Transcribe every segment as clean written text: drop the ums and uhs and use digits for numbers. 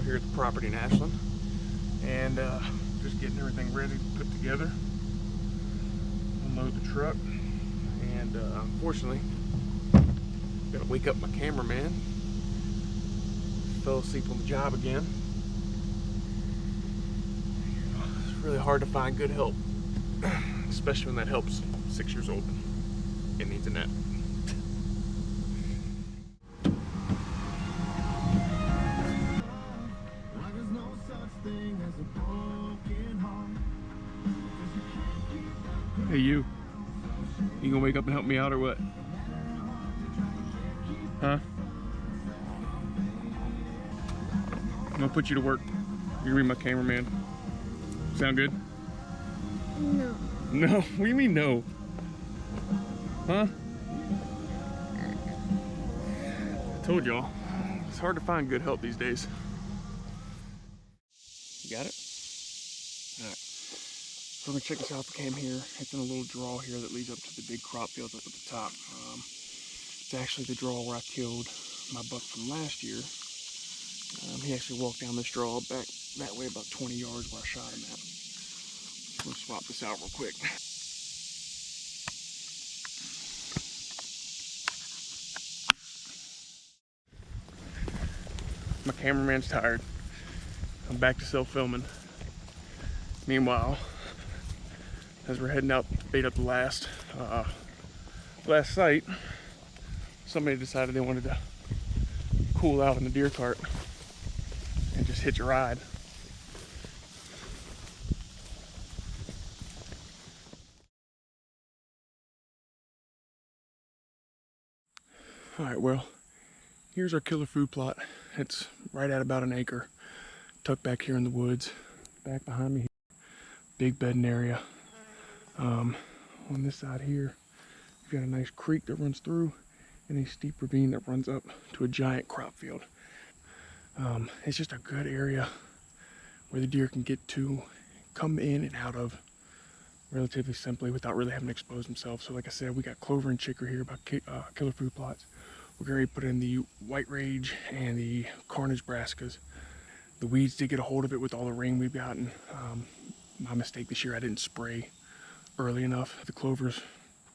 here at the property in Ashland, and just getting everything ready to put together. Unload the truck, and unfortunately, gotta wake up my cameraman. Fell asleep on the job again. It's really hard to find good help, especially when that help's 6 years old. It needs a nap. Hey you gonna wake up and help me out or what? Huh? I'm gonna put you to work. You're gonna be my cameraman. Sound good? No. No? What do you mean no? Huh? I told y'all, it's hard to find good help these days. You got it? Alright. So we're gonna check this out the cam here. It's in a little draw here that leads up to the big crop fields up at the top. It's actually the draw where I killed my buck from last year. He actually walked down this draw back that way about 20 yards where I shot him at. We'll swap this out real quick. My cameraman's tired. I'm back to self-filming. Meanwhile, as we're heading out to bait up the last site, somebody decided they wanted to cool out in the deer cart and just hitch a ride. All right, well, here's our killer food plot. It's right at about an acre, tucked back here in the woods. Back behind me, big bedding area. On this side here, you've got a nice creek that runs through and a steep ravine that runs up to a giant crop field. It's just a good area where the deer can get to, come in and out of relatively simply without really having to expose themselves. So like I said, we got clover and chicory here about killer food plots. We're going to put in the white rage and the carnage brassicas. The weeds did get a hold of it with all the rain we've gotten. My mistake this year, I didn't spray early enough. The clover's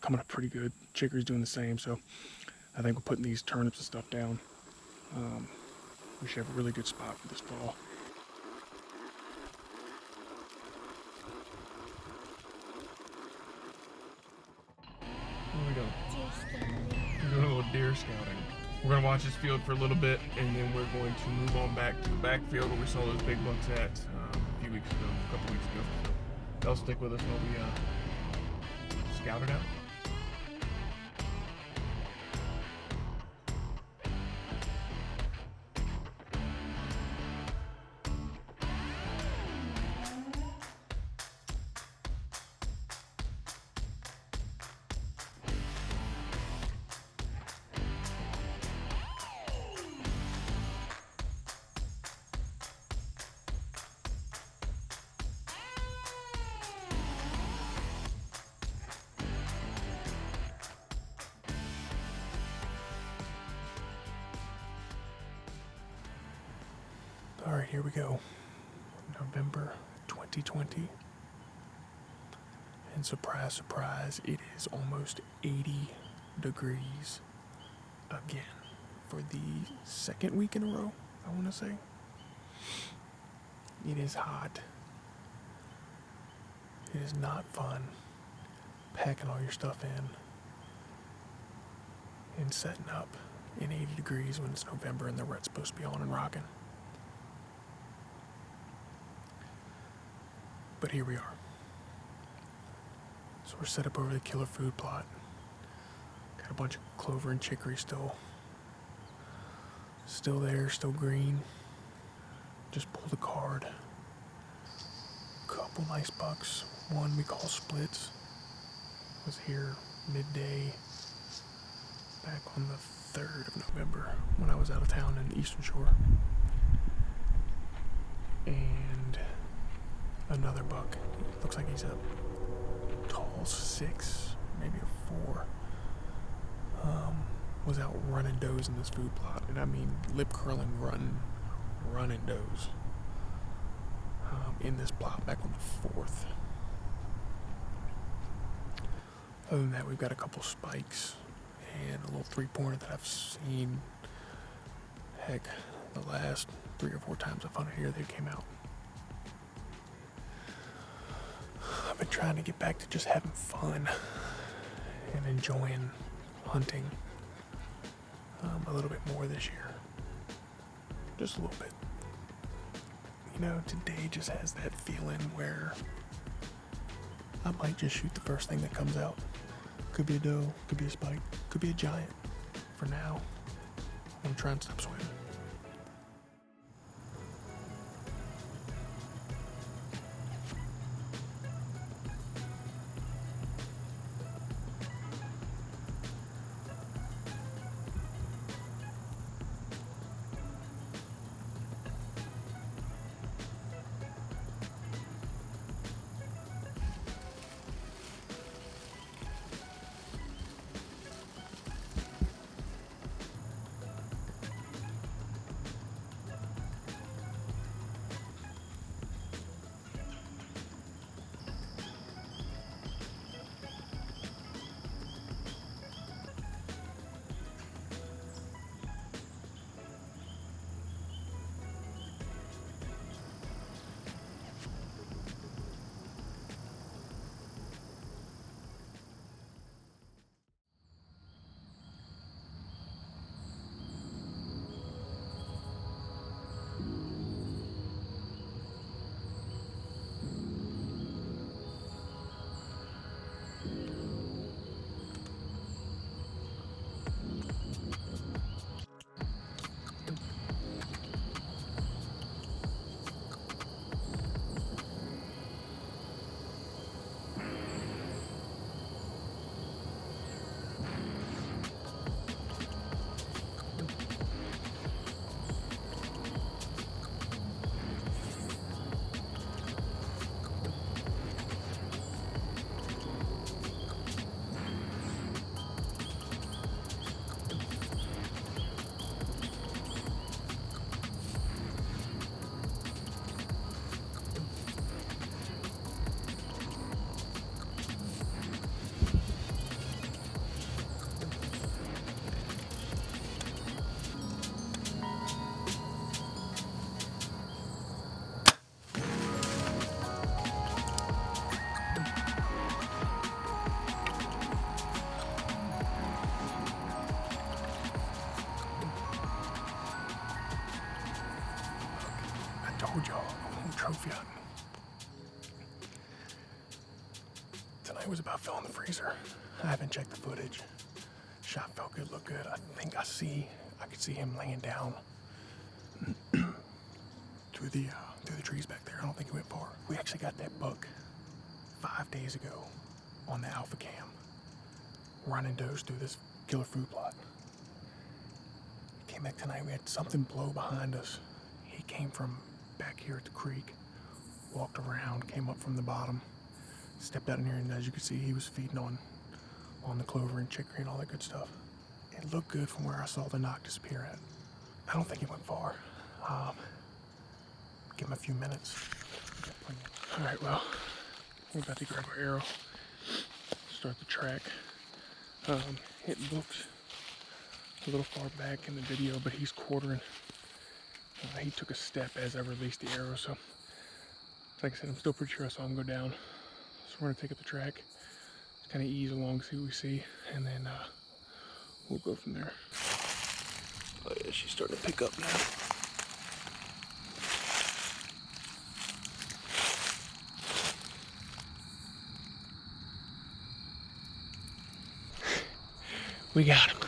coming up pretty good. Chicory's doing the same, so I think we're putting these turnips and stuff down. We should have a really good spot for this fall. What are we doing? Deer scouting. We're doing a little deer scouting. We're going to watch this field for a little bit, and then we're going to move on back to the backfield where we saw those big bucks at a couple weeks ago. So they'll stick with us while we scout it out. All right, here we go. November 2020. And surprise, surprise, it is almost 80 degrees again for the second week in a row, I want to say. It is hot. It is not fun packing all your stuff in and setting up in 80 degrees when it's November and the rut's supposed to be on and rocking. But here we are. So we're set up over the killer food plot. Got a bunch of clover and chicory still there, still green. Just pulled a card. Couple nice bucks. One we call Splits. Was here midday back on the 3rd of November when I was out of town in Eastern Shore. And another buck. Looks like he's a tall 6, maybe a 4. Was out running does in this food plot, and I mean lip curling run running does in this plot back on the 4th. Other than that, we've got a couple spikes and a little 3-pointer that I've seen. Heck, the last 3 or 4 times I've hunted here, they came out. I've been trying to get back to just having fun and enjoying hunting a little bit more this year. Just a little bit. You know, today just has that feeling where I might just shoot the first thing that comes out. Could be a doe, could be a spike, could be a giant. For now, I'm gonna try and stop swimming. Told y'all, I'm trophy hunting. Tonight was about filling the freezer. I haven't checked the footage. Shot felt good, looked good. I think I could see him laying down through the trees back there. I don't think he went far. We actually got that buck 5 days ago on the alpha cam, running does through this killer food plot. Came back tonight, we had something blow behind us. He came from back here at the creek, walked around, came up from the bottom, stepped out in here, and as you can see, he was feeding on the clover and chicory and all that good stuff. It looked good from where I saw the knock disappear at. I don't think he went far. Give him a few minutes. All right, well, we're about to grab our arrow, start the track. It looked a little far back in the video, but he's quartering. He took a step as I released the arrow, so like I said, I'm still pretty sure I saw him go down. So we're gonna take up the track, just kind of ease along, see what we see, and then we'll go from there. Oh yeah, she's starting to pick up now. We got him.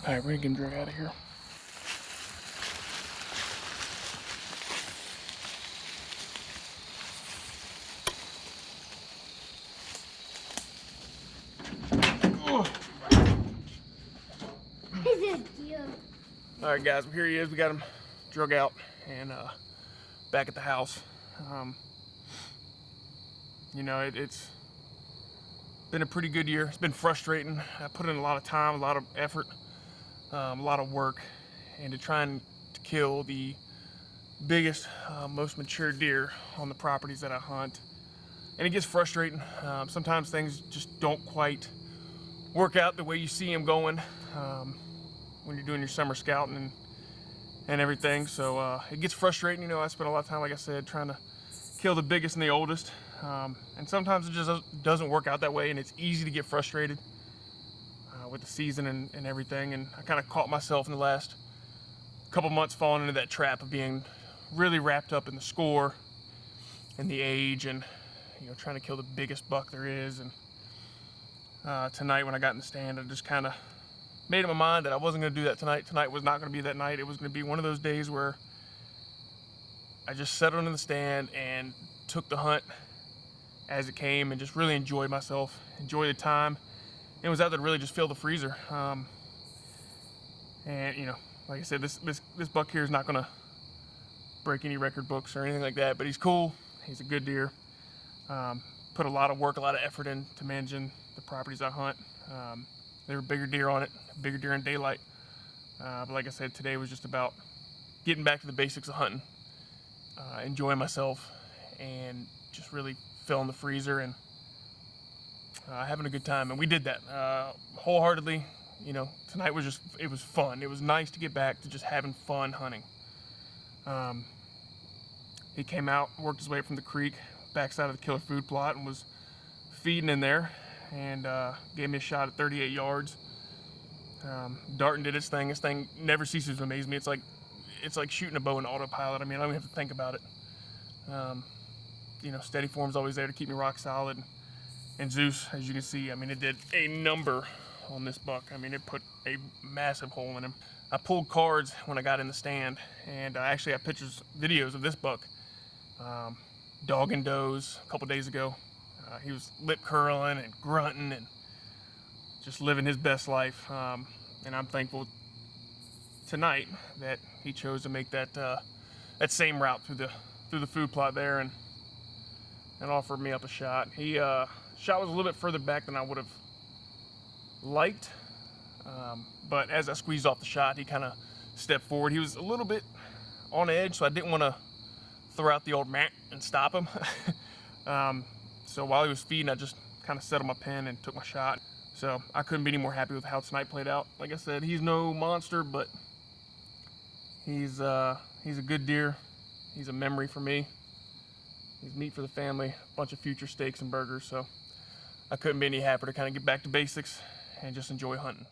All right, we're gonna get him dragged out of here. Is it you? All right, guys, here he is. We got him drug out and back at the house. You know, it's been a pretty good year. It's been frustrating. I put in a lot of time, a lot of effort, a lot of work, and to try and kill the biggest, most mature deer on the properties that I hunt. And it gets frustrating. Sometimes things just don't quite work out the way you see them going when you're doing your summer scouting and everything. So it gets frustrating. You know, I spend a lot of time, like I said, trying to kill the biggest and the oldest. And sometimes it just doesn't work out that way, and it's easy to get frustrated with the season and everything. And I kind of caught myself in the last couple months falling into that trap of being really wrapped up in the score and the age and, you know, trying to kill the biggest buck there is. And tonight when I got in the stand, I just kind of made up my mind that I wasn't going to do that tonight. Tonight was not going to be that night. It was going to be one of those days where I just settled in the stand and took the hunt as it came and just really enjoyed myself, enjoyed the time. And was out there to really just fill the freezer. And, you know, like I said, this buck here is not going to break any record books or anything like that, but he's cool. He's a good deer. Put a lot of work, a lot of effort into managing the properties I hunt. There were bigger deer on it, bigger deer in daylight. But like I said, today was just about getting back to the basics of hunting, enjoying myself, and just really filling the freezer and having a good time. And we did that wholeheartedly. You know, tonight was it was fun. It was nice to get back to just having fun hunting. He came out, worked his way from the creek, backside of the killer food plot, and was feeding in there, and gave me a shot at 38 yards. Darton did his thing. His thing never ceases to amaze me. It's like shooting a bow in autopilot. I mean, I don't even have to think about it. You know, SteadyForm's always there to keep me rock solid. And Zeus, as you can see, I mean, it did a number on this buck. I mean, it put a massive hole in him. I pulled cards when I got in the stand, and I actually have pictures, videos of this buck dogging does a couple days ago. He was lip curling and grunting and just living his best life. And I'm thankful tonight that he chose to make that same route through the food plot there and offered me up a shot. He shot was a little bit further back than I would have liked, but as I squeezed off the shot, he kind of stepped forward. He was a little bit on edge, so I didn't want to throw out the old mat and stop him. So while he was feeding, I just kind of settled my pen and took my shot. So I couldn't be any more happy with how tonight played out. Like I said, he's no monster, but he's a good deer. He's a memory for me. He's meat for the family, a bunch of future steaks and burgers. So I couldn't be any happier to kind of get back to basics and just enjoy hunting.